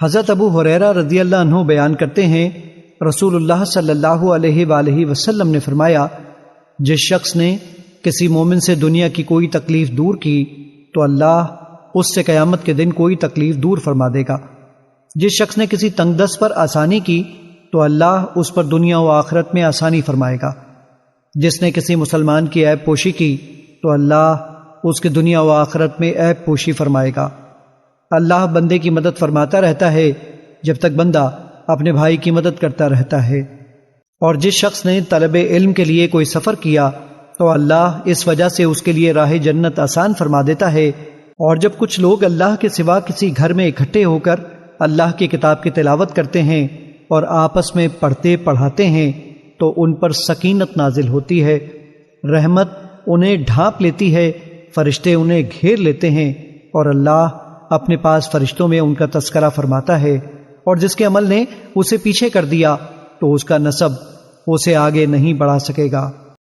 حضرت ابو ہریرہ رضی اللہ عنہ بیان کرتے ہیں، رسول اللہ صلی اللہ علیہ وآلہ وسلم نے فرمایا، جس شخص نے کسی مومن سے دنیا کی کوئی تکلیف دور کی تو اللہ اس سے قیامت کے دن کوئی تکلیف دور فرما دے گا۔ جس شخص نے کسی تنگ دست پر آسانی کی تو اللہ اس پر دنیا و آخرت میں آسانی فرمائے گا۔ جس نے کسی مسلمان کی عیب پوشی کی تو اللہ اس کے دنیا و آخرت میں عیب پوشی فرمائے گا۔ اللہ بندے کی مدد فرماتا رہتا ہے جب تک بندہ اپنے بھائی کی مدد کرتا رہتا ہے۔ اور جس شخص نے طلب علم کے لیے کوئی سفر کیا تو اللہ اس وجہ سے اس کے لیے راہ جنت آسان فرما دیتا ہے۔ اور جب کچھ لوگ اللہ کے سوا کسی گھر میں اکٹھے ہو کر اللہ کی کتاب کی تلاوت کرتے ہیں اور آپس میں پڑھتے پڑھاتے ہیں تو ان پر سکینت نازل ہوتی ہے، رحمت انہیں ڈھانپ لیتی ہے، فرشتے انہیں گھیر لیتے ہیں، اور اللہ اپنے پاس فرشتوں میں ان کا تذکرہ فرماتا ہے۔ اور جس کے عمل نے اسے پیچھے کر دیا تو اس کا نسب اسے آگے نہیں بڑھا سکے گا۔